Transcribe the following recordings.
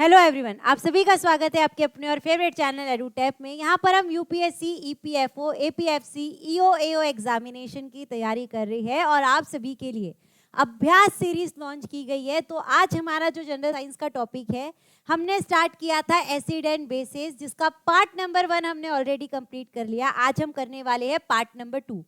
Hello everyone, आप सभी का स्वागत है आपके अपने और फेवरेट चैनल एडुटेप में। यहाँ पर हम यूपीएससी, ईपीएफओ, एपीएफसी, ईओ एओ एग्जामिनेशन की तैयारी कर रही है और आप सभी के लिए अभ्यास सीरीज लॉन्च की गई है। तो आज हमारा जो जनरल साइंस का टॉपिक है, हमने स्टार्ट किया था एसिड एंड बेसिस, जिसका पार्ट नंबर 1 हमने ऑलरेडी कंप्लीट कर लिया। आज हम करने वाले हैं पार्ट नंबर 2।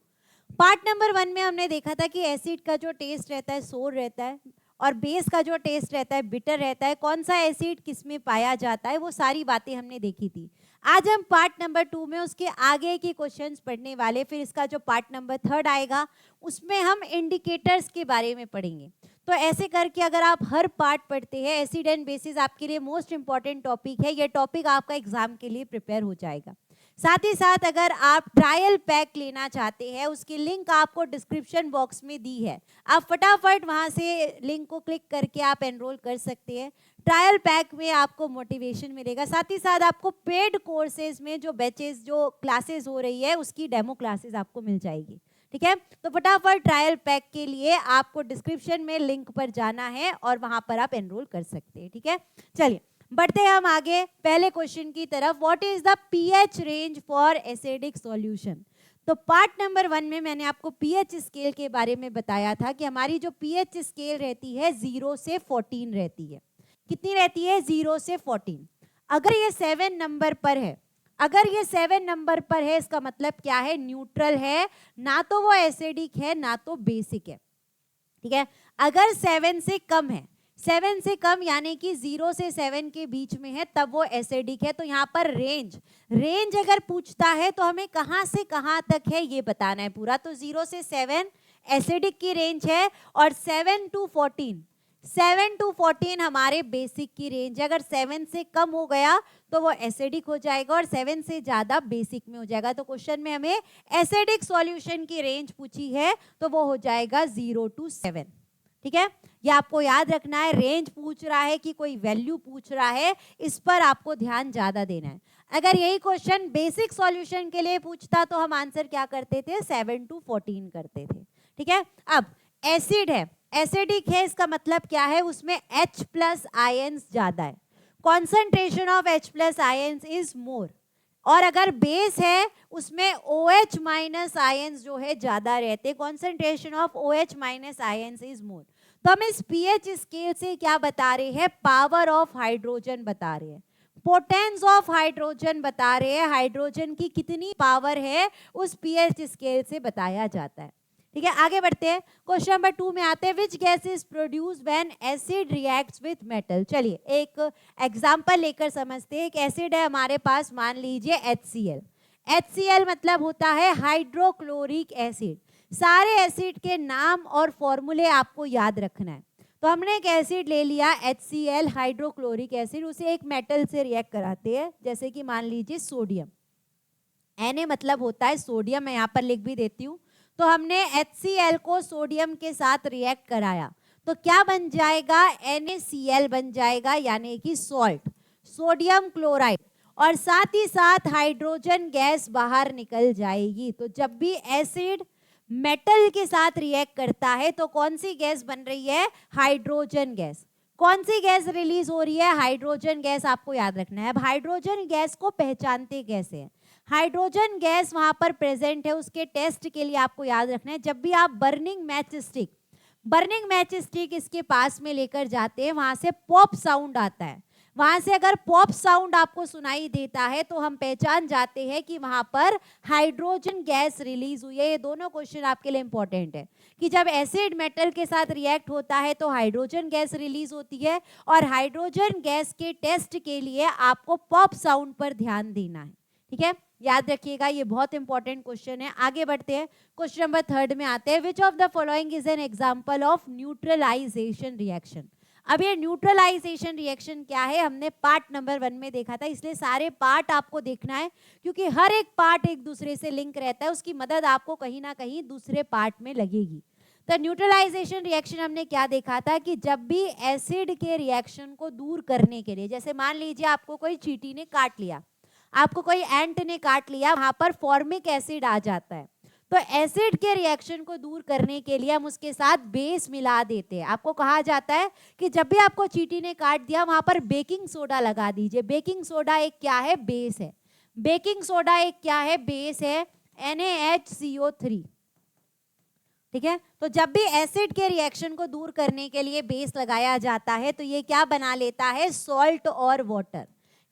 पार्ट नंबर 1 में हमने देखा था कि एसिड का जो टेस्ट रहता है सोर रहता है और बेस का जो टेस्ट रहता है बिटर रहता है। कौन सा एसिड किस में पाया जाता है, वो सारी बातें हमने देखी थी। आज हम पार्ट नंबर 2 में उसके आगे के क्वेश्चंस पढ़ने वाले। फिर इसका जो पार्ट नंबर 3 आएगा उसमें हम इंडिकेटर्स के बारे में पढ़ेंगे। तो ऐसे करके अगर आप हर पार्ट पढ़ते हैं, एसिड एंड बेसिस आपके लिए मोस्ट इंपॉर्टेंट टॉपिक है। ये टॉपिक आपका एग्जाम के लिए प्रिपेयर हो जाएगा। साथ ही साथ अगर आप ट्रायल पैक लेना चाहते हैं, उसकी लिंक आपको डिस्क्रिप्शन बॉक्स में दी है। आप फटाफट वहां से लिंक को क्लिक करके आप एनरोल कर सकते हैं। ट्रायल पैक में आपको मोटिवेशन मिलेगा। साथ ही साथ आपको पेड कोर्सेज में जो बैचेस, जो क्लासेस हो रही है, उसकी डेमो क्लासेस आपको मिल जाएगी। ठीक है, तो फटाफट ट्रायल पैक के लिए आपको डिस्क्रिप्शन में लिंक पर जाना है और वहां पर आप एनरोल कर सकते हैं। ठीक है, चलिए बढ़ते हैं हम आगे पहले क्वेश्चन की तरफ। What is the pH range for acidic solution? तो पार्ट नंबर 1 में मैंने आपको पीएच स्केल के बारे में बताया था कि हमारी जो पीएच स्केल रहती है 0 से 14 रहती है। कितनी रहती है? 0 से 14। अगर ये 7 नंबर पर है, अगर ये 7 नंबर पर है, इसका मतलब क्या है? न्यूट्रल है, ना तो वो एसिडिक है ना तो बेसिक है। ठीक है, अगर 7 से कम है, 7 से कम यानी कि 0 से 7 के बीच में है, तब वो एसिडिक है। तो यहाँ पर रेंज अगर पूछता है तो हमें कहाँ से कहाँ तक है ये बताना है पूरा। तो 0 से 7 एसिडिक की रेंज है और 7 टू 14 हमारे बेसिक की रेंज है। अगर 7 से कम हो गया तो वो एसिडिक हो जाएगा और 7 से ज्यादा बेसिक में हो जाएगा। तो क्वेश्चन में हमें एसिडिक सॉल्यूशन की रेंज पूछी है तो वो हो जाएगा 0 to 7। ठीक है, ये आपको याद रखना है। रेंज पूछ रहा है कि कोई वैल्यू पूछ रहा है, इस पर आपको ध्यान ज्यादा देना है। अगर यही क्वेश्चन बेसिक सॉल्यूशन के लिए पूछता तो हम आंसर क्या करते थे? 7 to 14 करते थे। ठीक है, अब एसिड है, एसिडिक है, इसका मतलब क्या है? उसमें H प्लस आयंस ज्यादा है, concentration of H plus ions is more. और अगर बेस है उसमें OH माइनस आयंस जो है ज्यादा रहते, concentration of OH minus ions is more. तो हम इस पीएच स्केल से क्या बता रहे हैं? पावर ऑफ हाइड्रोजन बता रहे हैं, पोटेंस ऑफ हाइड्रोजन बता रहे हैं। हाइड्रोजन की कितनी पावर है उस पीएच स्केल से बताया जाता है। ठीक है, आगे बढ़ते हैं। क्वेश्चन नंबर 2 में आते हैं, which gas is produce when acid reacts with metal. चलिए एक एग्जांपल लेकर समझते हैं। एक एसिड है हमारे पास, मान लीजिए HCl। HCl मतलब होता है हाइड्रोक्लोरिक एसिड। सारे एसिड के नाम और फॉर्मूले आपको याद रखना है। तो हमने एक एसिड ले लिया HCl, हाइड्रोक्लोरिक एसिड, उसे एक मेटल से रिएक्ट कराते हैं, जैसे कि मान लीजिए सोडियम। Na मतलब होता है सोडियम, मैं यहाँ पर लिख भी देती हूँ। तो हमने HCl को सोडियम के साथ रिएक्ट कराया तो क्या बन जाएगा? NaCl बन जाएगा, यानी कि सॉल्ट, सोडियम क्लोराइड। और साथ ही साथ हाइड्रोजन गैस बाहर निकल जाएगी। तो जब भी एसिड मेटल के साथ रिएक्ट करता है तो कौन सी गैस बन रही है? Hydrogen gas. कौन सी गैस रिलीज हो रही है? Hydrogen gas. आपको याद रखना है। अब हाइड्रोजन गैस को पहचानते कैसे हैं? हाइड्रोजन गैस वहां पर प्रेजेंट है, उसके टेस्ट के लिए आपको याद रखना है, जब भी आप बर्निंग मैच स्टिक इसके पास में लेकर जाते हैं, वहां से पॉप साउंड आता है। वहां से अगर पॉप साउंड आपको सुनाई देता है तो हम पहचान जाते हैं कि वहां पर हाइड्रोजन गैस रिलीज हुई है। ये दोनों क्वेश्चन आपके लिए इंपॉर्टेंट है कि जब एसिड मेटल के साथ रिएक्ट होता है तो हाइड्रोजन गैस रिलीज होती है और हाइड्रोजन गैस के टेस्ट के लिए आपको पॉप साउंड पर ध्यान देना है। ठीक है, याद रखिएगा, ये बहुत इंपॉर्टेंट क्वेश्चन है। आगे बढ़ते हैं, क्वेश्चन नंबर 3 में आते हैं। Which of the following is an example of neutralization reaction? अब ये न्यूट्रलाइजेशन रिएक्शन क्या है, हमने पार्ट नंबर 1 में देखा था, इसलिए सारे पार्ट आपको देखना है क्योंकि हर एक पार्ट एक दूसरे से लिंक रहता है, उसकी मदद आपको कहीं ना कहीं दूसरे पार्ट में लगेगी। तो न्यूट्रलाइजेशन रिएक्शन हमने क्या देखा था कि जब भी एसिड के रिएक्शन को दूर करने के लिए, जैसे मान लीजिए आपको कोई चींटी ने काट लिया, आपको कोई एंट ने काट लिया, वहां पर फॉर्मिक एसिड आ जाता है। तो एसिड के रिएक्शन को दूर करने के लिए हम उसके साथ बेस मिला देते हैं। आपको कहा जाता है कि जब भी आपको चींटी ने काट दिया वहां पर बेकिंग सोडा लगा दीजिए। बेकिंग सोडा एक क्या है? बेस है। बेकिंग सोडा एक क्या है? बेस है, NaHCO3। ठीक है, तो जब भी एसिड के रिएक्शन को दूर करने के लिए बेस लगाया जाता है तो ये क्या बना लेता है? सॉल्ट और वाटर।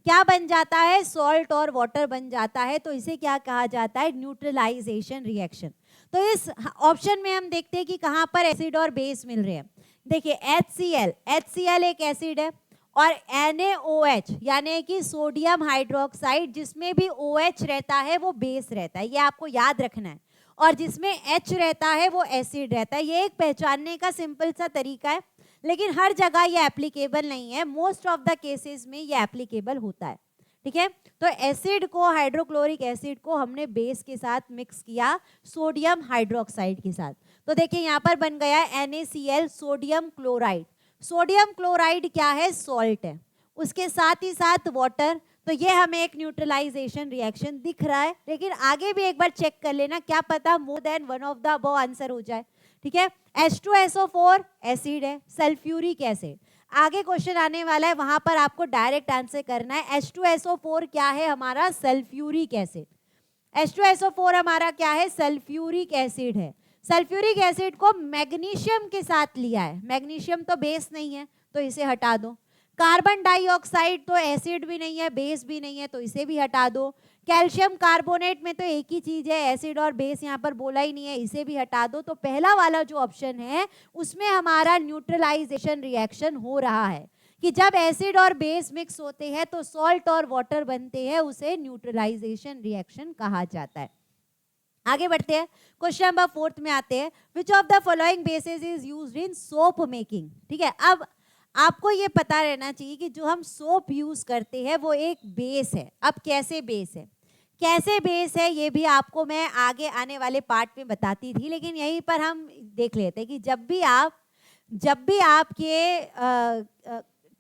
क्या बन जाता है? सॉल्ट और वाटर बन जाता है। तो इसे क्या कहा जाता है? Neutralization reaction. तो इस ऑप्शन में हम देखते हैं कि कहां पर एसिड और बेस मिल रहे हैं। देखिए HCl एक एसिड है, और NaOH यानी कि सोडियम हाइड्रोक्साइड, जिसमें भी OH रहता है वो बेस रहता है, ये आपको याद रखना है। और जिसमें H रहता है वो एसिड रहता है। ये एक पहचानने का सिंपल सा तरीका है, लेकिन हर जगह ये एप्लीकेबल नहीं है। मोस्ट ऑफ द केसेस में ये एप्लीकेबल होता है। ठीक है, तो एसिड को, हाइड्रोक्लोरिक एसिड को हमने बेस के साथ मिक्स किया सोडियम हाइड्रोक्साइड के साथ। तो देखिए यहाँ पर बन गया NaCl, sodium chloride. Sodium chloride क्या है? सॉल्ट है। उसके साथ ही साथ वाटर। तो ये हमें एक न्यूट्रलाइजेशन रिएक्शन दिख रहा है, लेकिन आगे भी एक बार चेक कर लेना, क्या पता more than one of the above answer हो जाए। ठीक है, H2SO4 एसिड है, सल्फ्यूरिक एसिड। आगे क्वेश्चन आने वाला है, वहां पर आपको डायरेक्ट आंसर करना है। H2SO4 क्या है? हमारा सल्फ्यूरिक एसिड। H2SO4 हमारा क्या है? सल्फ्यूरिक एसिड है। सल्फ्यूरिक एसिड को मैग्नीशियम के साथ लिया है। मैग्नीशियम तो बेस नहीं है, तो इसे हटा दो। कार्बन डाइऑक्साइड तो एसिड भी नहीं है, बेस भी नहीं है, तो इसे भी हटा दो। कैल्शियम कार्बोनेट में तो एक ही चीज है, एसिड और बेस यहाँ पर बोला ही नहीं है, इसे भी हटा दो। तो पहला वाला जो ऑप्शन है उसमें हमारा न्यूट्रलाइजेशन रिएक्शन हो रहा है कि जब एसिड और बेस मिक्स होते हैं तो सॉल्ट और वाटर बनते हैं, उसे न्यूट्रलाइजेशन रिएक्शन कहा जाता है। आगे बढ़ते हैं, क्वेश्चन नंबर 4 में आते हैं। Which of the following basis is used in soap making. ठीक है, अब आपको ये पता रहना चाहिए कि जो हम सोप यूज करते हैं वो एक बेस है। अब कैसे बेस है, कैसे बेस है, ये भी आपको मैं आगे आने वाले पार्ट में बताती थी, लेकिन यहीं पर हम देख लेते हैं कि जब भी आपके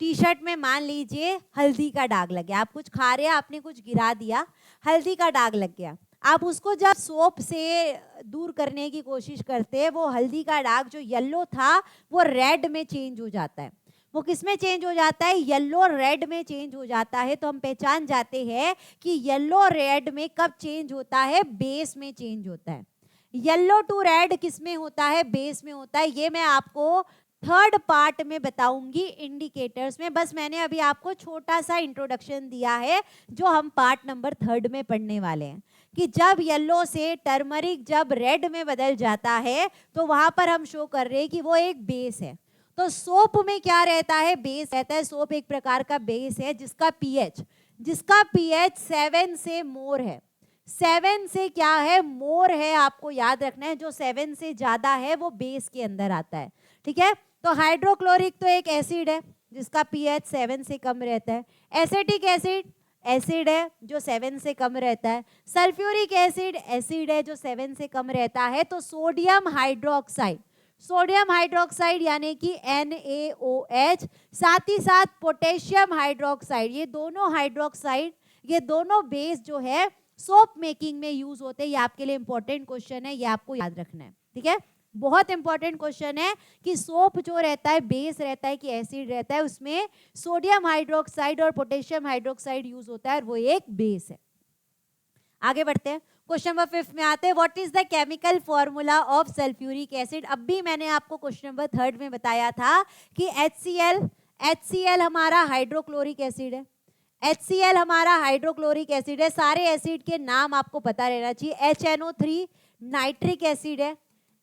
टी शर्ट में मान लीजिए हल्दी का दाग लग गया, आप कुछ खा रहे हैं, आपने कुछ गिरा दिया, हल्दी का दाग लग गया, आप उसको जब सोप से दूर करने की कोशिश करते हैं, वो हल्दी का दाग जो येलो था वो रेड में चेंज हो जाता है। वो किस में चेंज हो जाता है? येलो रेड में चेंज हो जाता है। तो हम पहचान जाते हैं कि येलो रेड में कब चेंज होता है? बेस में चेंज होता है। येलो टू रेड किस में होता है? बेस में होता है। ये मैं आपको थर्ड पार्ट में बताऊंगी इंडिकेटर्स में। बस मैंने अभी आपको छोटा सा इंट्रोडक्शन दिया है जो हम पार्ट नंबर 3 में पढ़ने वाले हैं कि जब येलो से टर्मरिक जब रेड में बदल जाता है तो वहां पर हम शो कर रहे हैं कि वो एक बेस है। तो सोप में क्या रहता है? बेस रहता है। सोप एक प्रकार का बेस है जिसका पीएच 7 से मोर है। 7 से क्या है? मोर है। आपको याद रखना है, जो 7 से ज्यादा है वो बेस के अंदर आता है। ठीक है, तो हाइड्रोक्लोरिक तो एक एसिड है जिसका पीएच 7 से कम रहता है। एसिटिक एसिड है जो 7 से कम रहता है। सल्फ्यूरिक एसिड है जो 7 से कम रहता है। तो सोडियम हाइड्रोक्साइड यानी कि NaOH, साथ ही साथ पोटेशियम हाइड्रोक्साइड, ये दोनों बेस जो है सोप मेकिंग में यूज होते हैं। ये आपके लिए इंपॉर्टेंट क्वेश्चन है, ये आपको याद रखना है। ठीक है, बहुत इंपॉर्टेंट क्वेश्चन है कि सोप जो रहता है बेस रहता है कि एसिड रहता है, उसमें सोडियम हाइड्रोक्साइड और पोटेशियम हाइड्रोक्साइड यूज होता है और वो एक बेस है। आगे बढ़ते हैं, क्वेश्चन नंबर 5 में आते हैं। What is the chemical formula of sulphuric acid. अब भी मैंने आपको क्वेश्चन नंबर 3 में बताया था कि HCl हमारा हाइड्रोक्लोरिक एसिड है। HCl हमारा हाइड्रोक्लोरिक एसिड है। सारे एसिड के नाम आपको पता रहना चाहिए। HNO3 नाइट्रिक एसिड है।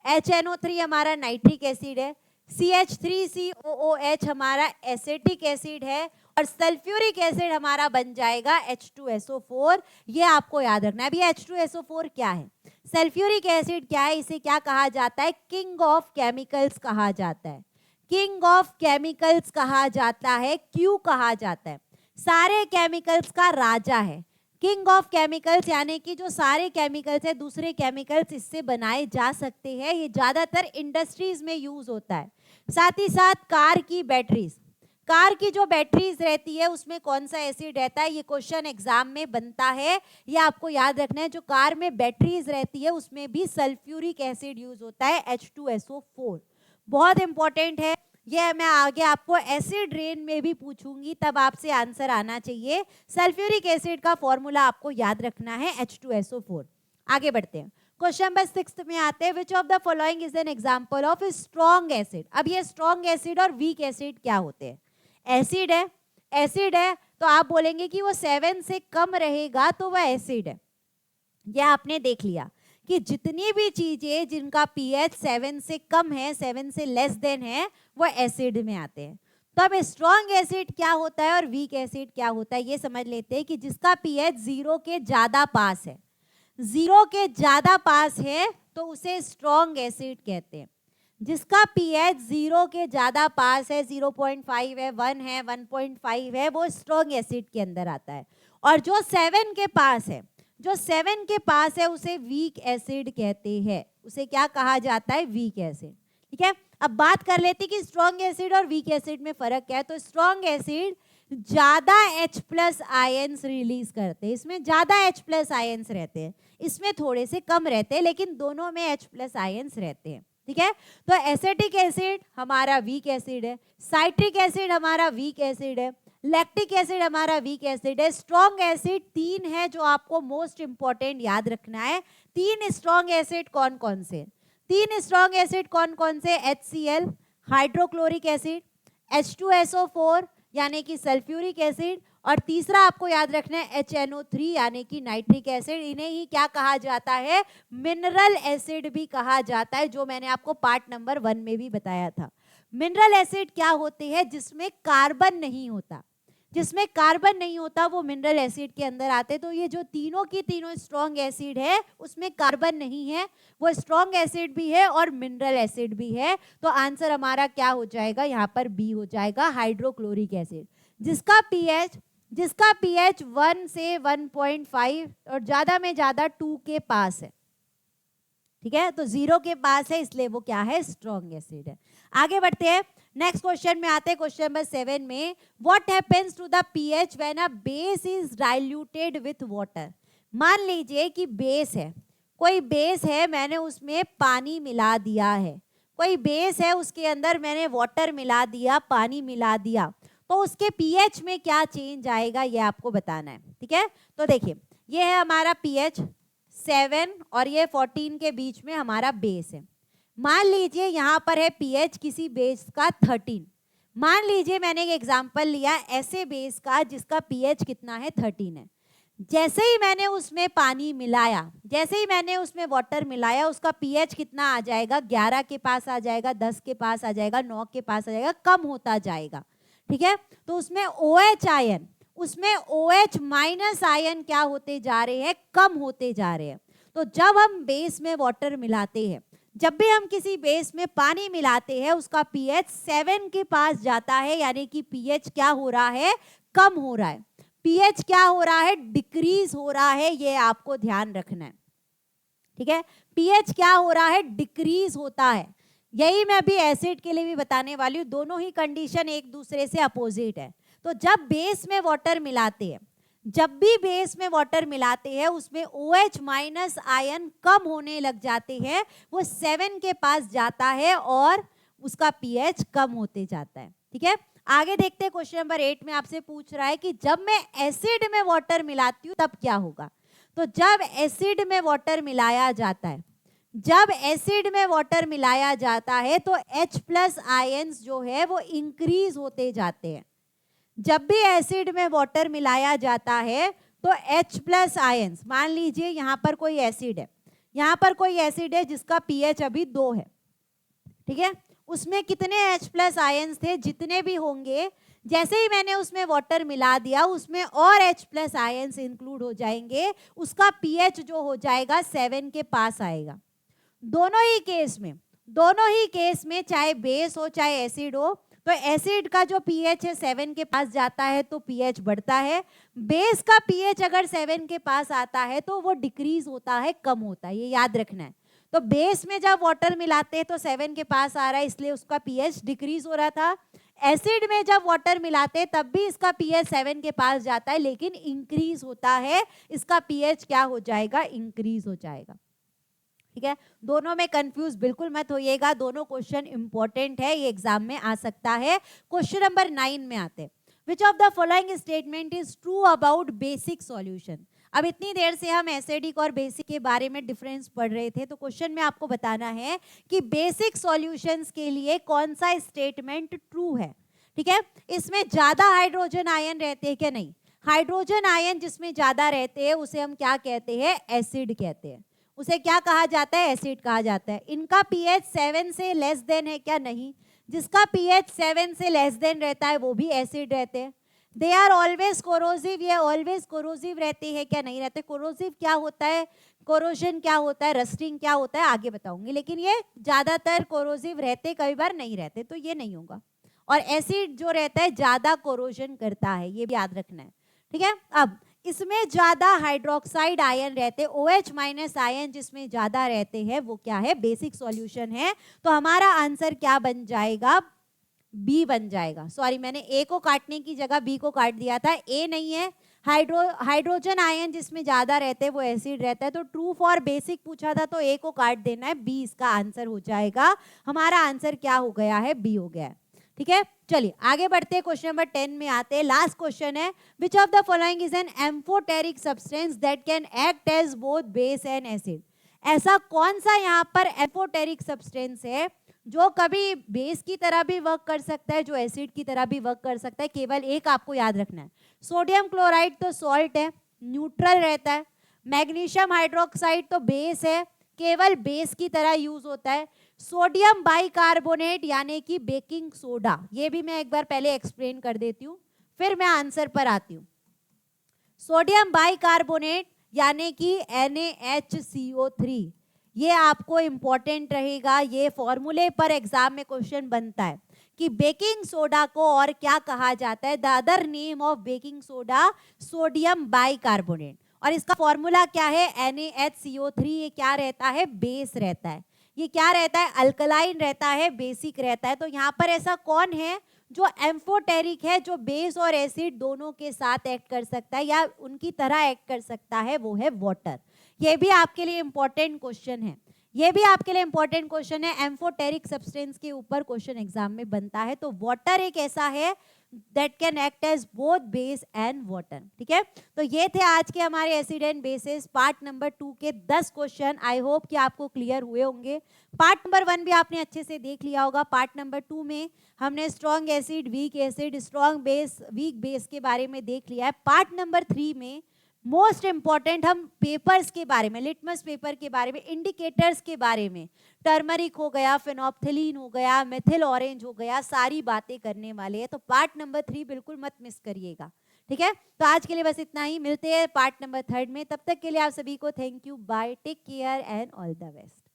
HNO3 हमारा नाइट्रिक एसिड है। CH3COOH हमारा एसिटिक एसिड है और सल्फ्यूरिक एसिड हमारा बन जाएगा H2SO4। ये आपको याद रखना है। अभी H2SO4 क्या है, सल्फ्यूरिक एसिड क्या है, इसे क्या कहा जाता है? किंग ऑफ केमिकल्स कहा जाता है। किंग ऑफ केमिकल्स कहा जाता है। क्यों कहा जाता है? सारे केमिकल्स का राजा है। किंग ऑफ केमिकल्स यानी कि जो सारे केमिकल्स है, दूसरे केमिकल्स इससे बनाए जा सकते हैं। ये ज्यादातर इंडस्ट्रीज में यूज होता है। साथ ही साथ कार की कार की जो बैटरीज रहती है उसमें कौन सा एसिड रहता है, ये क्वेश्चन एग्जाम में बनता है, ये आपको याद रखना है। जो कार में बैटरीज रहती है उसमें भी सल्फ्यूरिक एसिड यूज होता है, H2SO4, बहुत इंपॉर्टेंट है ये। मैं आगे आपको एसिड रेन में भी पूछूंगी, तब आपसे आंसर आना चाहिए। सल्फ्यूरिक एसिड का फॉर्मूला आपको याद रखना है, H2SO4। आगे बढ़ते हैं, क्वेश्चन नंबर 6 में आते हैं। Which of the following is an example of strong acid. अब ये स्ट्रॉन्ग एसिड और वीक एसिड क्या होते हैं? एसिड है, एसिड है तो आप बोलेंगे कि वो 7 से कम रहेगा तो वह एसिड है। ये आपने देख लिया कि जितनी भी चीजें जिनका पीएच 7 से कम है, 7 से लेस देन है, वो एसिड में आते हैं। तो अब स्ट्रॉन्ग एसिड क्या होता है और वीक एसिड क्या होता है ये समझ लेते हैं। कि जिसका पीएच 0 के ज्यादा पास है, 0 के ज्यादा पास है तो उसे स्ट्रॉन्ग एसिड कहते हैं। जिसका पीएच 0 के ज्यादा पास है, 0.5 है, 1 है, 1.5 है, वो स्ट्रॉन्ग एसिड के अंदर आता है। और जो 7 के पास है, जो 7 के पास है उसे वीक एसिड कहते हैं। उसे क्या कहा जाता है? Weak acid. ठीक है, अब बात कर लेते हैं कि स्ट्रॉन्ग एसिड और वीक एसिड में फर्क क्या है। तो स्ट्रॉन्ग एसिड ज्यादा H+ आयंस रिलीज करते हैं, इसमें ज्यादा H+ आयंस रहते हैं, इसमें थोड़े से कम रहते हैं, लेकिन दोनों में H+ आयंस रहते हैं। ठीक है, तो एसिटिक एसिड हमारा वीक एसिड है, साइट्रिक एसिड हमारा वीक एसिड है, लैक्टिक एसिड हमारा वीक एसिड है। स्ट्रॉन्ग एसिड 3 है जो आपको मोस्ट इंपॉर्टेंट याद रखना है। 3 स्ट्रॉन्ग एसिड कौन कौन से? 3 स्ट्रॉन्ग एसिड कौन कौन से? HCl हाइड्रोक्लोरिक एसिड, H2SO4 यानी कि सल्फ्यूरिक एसिड, और तीसरा आपको याद रखना है HNO3 यानी कि नाइट्रिक एसिड। इन्हें ही क्या कहा जाता है? मिनरल एसिड भी कहा जाता है, जो मैंने आपको पार्ट नंबर 1 में भी बताया था। मिनरल एसिड क्या होते हैं? जिसमें कार्बन नहीं होता, जिसमें कार्बन नहीं होता वो मिनरल एसिड के अंदर आते। तो ये जो तीनों की तीनों स्ट्रॉन्ग एसिड है उसमें कार्बन नहीं है, वो स्ट्रॉन्ग एसिड भी है और मिनरल एसिड भी है। तो आंसर हमारा क्या हो जाएगा? यहाँ पर बी हो जाएगा, हाइड्रोक्लोरिक एसिड। जिसका पीएच 1 से 1.5 और ज्यादा में ज्यादा 2 के पास है। ठीक है, तो 0 के पास है इसलिए वो क्या है? स्ट्रॉन्ग एसिड है। आगे बढ़ते हैं, नेक्स्ट क्वेश्चन में आते हैं। क्वेश्चन नंबर 7 में, what happens to the pH when a base is diluted with water. मान लीजिए कि बेस है, कोई बेस है, मैंने उसमें पानी मिला दिया है। कोई बेस है उसके अंदर मैंने वाटर मिला दिया, पानी मिला दिया, तो उसके पीएच में क्या चेंज आएगा ये आपको बताना है। ठीक है, तो देखिए ये है हमारा पीएच 7 और ये 14 के बीच में हमारा बेस है। मान लीजिए यहाँ पर है पीएच किसी बेस का 13। मान लीजिए मैंने एक एग्जांपल लिया ऐसे बेस का जिसका पीएच कितना है? 13 है। जैसे ही मैंने उसमें पानी मिलाया, जैसे ही मैंने उसमें वाटर मिलाया, उसका पीएच कितना आ जाएगा? 11 के पास आ जाएगा, 10 के पास आ जाएगा, 9 के पास आ जाएगा, कम होता जाएगा। ठीक है, तो उसमें OH आयन, उसमें OH- आयन क्या होते जा रहे हैं? कम होते जा रहे हैं। तो जब हम बेस में वाटर मिलाते हैं, जब भी हम किसी बेस में पानी मिलाते हैं, उसका पीएच 7 के पास जाता है, यानी कि पीएच क्या हो रहा है? कम हो रहा है। पीएच क्या हो रहा है? डिक्रीज हो रहा है, ये आपको ध्यान रखना है। ठीक है, पीएच क्या हो रहा है? डिक्रीज होता है। यही मैं अभी एसिड के लिए भी बताने वाली हूँ, दोनों ही कंडीशन एक दूसरे से अपोजिट है। तो जब बेस में वाटर मिलाते हैं, जब भी बेस में वाटर मिलाते हैं, उसमें OH- आयन कम होने लग जाते हैं, वो 7 के पास जाता है और उसका पीएच कम होते जाता है। ठीक है, आगे देखते हैं। क्वेश्चन नंबर 8 में आपसे पूछ रहा है कि जब मैं एसिड में वाटर मिलाती हूँ तब क्या होगा। तो जब एसिड में वाटर मिलाया जाता है, जब एसिड में वाटर मिलाया जाता है तो H+ आयंस जो है वो इंक्रीज होते जाते हैं। जब भी एसिड में वाटर मिलाया जाता है तो H+ आयंस, मान लीजिए यहाँ पर कोई एसिड है, यहाँ पर कोई एसिड है जिसका पीएच अभी 2 है। ठीक है, उसमें कितने H+ आयंस थे? जितने भी होंगे, जैसे ही मैंने उसमें वाटर मिला दिया उसमें और H+ आयंस इंक्लूड हो जाएंगे, उसका पीएच जो हो जाएगा 7 के पास आएगा। दोनों ही केस में चाहे बेस हो चाहे एसिड हो, तो एसिड का जो पीएच है 7 के पास जाता है तो पीएच बढ़ता है। बेस का पीएच अगर 7 के पास आता है तो वो डिक्रीज होता है, कम होता है, ये याद रखना है। तो बेस में जब वाटर मिलाते हैं तो 7 के पास आ रहा है, इसलिए उसका पीएच डिक्रीज हो रहा था। एसिड में जब वाटर मिलाते हैं तब भी इसका पीएच 7 के पास जाता है, लेकिन इंक्रीज होता है, इसका पीएच क्या हो जाएगा, इंक्रीज हो जाएगा। ठीक है, दोनों में कंफ्यूज बिल्कुल मत होइएगा, दोनों क्वेश्चन इंपॉर्टेंट है, ये एग्जाम में आ सकता है। क्वेश्चन नंबर 9 में आते हैं, which of the following statement is true about basic solution. अब इतनी देर से हम एसिडिक और बेसिक के बारे में डिफरेंस पढ़ रहे थे, तो क्वेश्चन में आपको बताना है कि बेसिक सॉल्यूशंस के लिए कौन सा स्टेटमेंट ट्रू है। ठीक है, इसमें ज्यादा हाइड्रोजन आयन रहते हैं क्या, नहीं, हाइड्रोजन आयन जिसमें ज्यादा रहते हैं उसे हम क्या कहते हैं, एसिड कहते हैं, उसे क्या कहा जाता है, एसिड कहा जाता है। इनका पीएच 7 से लेस देन है क्या, नहीं, जिसका पीएच 7 से लेस देन रहता है वो भी एसिड रहते हैं। दे आर ऑलवेज कोरोसिव, ये ऑलवेज कोरोसिव रहते हैं क्या, नहीं रहते। कोरोसिव क्या होता है, कोरोजन क्या होता है, रस्टिंग क्या होता है, आगे बताऊंगी, लेकिन ये ज्यादातर कोरोसिव रहते, कई बार नहीं रहते, तो ये नहीं होगा। और एसिड जो रहता है ज्यादा कोरोजन करता है, ये भी याद रखना है। ठीक है, अब इसमें ज्यादा हाइड्रोक्साइड आयन रहते, OH माइनस आयन जिसमें ज्यादा रहते हैं वो क्या है, बेसिक सॉल्यूशन है। तो हमारा आंसर क्या बन जाएगा, बी बन जाएगा। सॉरी, मैंने ए को काटने की जगह बी को काट दिया था, ए नहीं है। हाइड्रोजन आयन जिसमें ज्यादा रहते हैं वो एसिड रहता है, तो ट्रू फॉर बेसिक पूछा था तो ए को काट देना है, बी इसका आंसर हो जाएगा। हमारा आंसर क्या हो गया है, बी हो गया है। ठीक है, चलिए आगे बढ़ते हैं, क्वेश्चन नंबर 10 में आते हैं। लास्ट क्वेश्चन है, which of the following is an amphoteric substance that can act as both base and acid. ऐसा कौन सा यहाँ पर एम्फोटेरिक सब्सटेंस है जो कभी बेस की तरह भी वर्क कर सकता है, जो एसिड की तरह भी वर्क कर सकता है। केवल एक आपको याद रखना है, सोडियम क्लोराइड तो सॉल्ट है, न्यूट्रल रहता है। मैग्नीशियम हाइड्रोक्साइड तो बेस है, केवल बेस की तरह यूज होता है। सोडियम बाइकार्बोनेट यानी कि बेकिंग सोडा, ये भी मैं एक बार पहले एक्सप्लेन कर देती हूँ, फिर मैं आंसर पर आती हूँ। सोडियम बाइकार्बोनेट यानी कि NaHCO3, ये आपको इंपॉर्टेंट रहेगा, ये फॉर्मूले पर एग्जाम में क्वेश्चन बनता है कि बेकिंग सोडा को और क्या कहा जाता है, the other name of baking soda sodium bicarbonate, और इसका फॉर्मूला क्या है, NaHCO3। ये क्या रहता है, बेस रहता है, ये क्या रहता है, अल्कलाइन रहता है, बेसिक रहता है। तो यहाँ पर ऐसा कौन है जो एम्फोटेरिक है, जो बेस और एसिड दोनों के साथ एक्ट कर सकता है या उनकी तरह एक्ट कर सकता है, वो है वाटर। ये भी आपके लिए इंपॉर्टेंट क्वेश्चन है, ये भी आपके लिए इंपॉर्टेंट क्वेश्चन है। एम्फोटेरिक सब्सटेंस के ऊपर क्वेश्चन एग्जाम में बनता है, तो वाटर एक ऐसा है that can act as both base and water. ठीक है, तो ये थे आज के हमारे acid and bases part number 2 के 10 क्वेश्चन। आई होप कि आपको क्लियर हुए होंगे। पार्ट नंबर 1 भी आपने अच्छे से देख लिया होगा। पार्ट नंबर 2 में हमने strong acid, strong base, weak base के बारे में देख लिया है। पार्ट नंबर 3 में मोस्ट इंपॉर्टेंट हम पेपर्स के बारे में, लिटमस पेपर के बारे में, इंडिकेटर्स के बारे में, टर्मरिक हो गया, फिनोप्थिलीन हो गया, मेथिल ऑरेंज हो गया, सारी बातें करने वाले हैं। तो पार्ट नंबर 3 बिल्कुल मत मिस करिएगा। ठीक है, तो आज के लिए बस इतना ही, मिलते हैं पार्ट नंबर 3 में। तब तक के लिए आप सभी को thank you, bye, take care and all the best.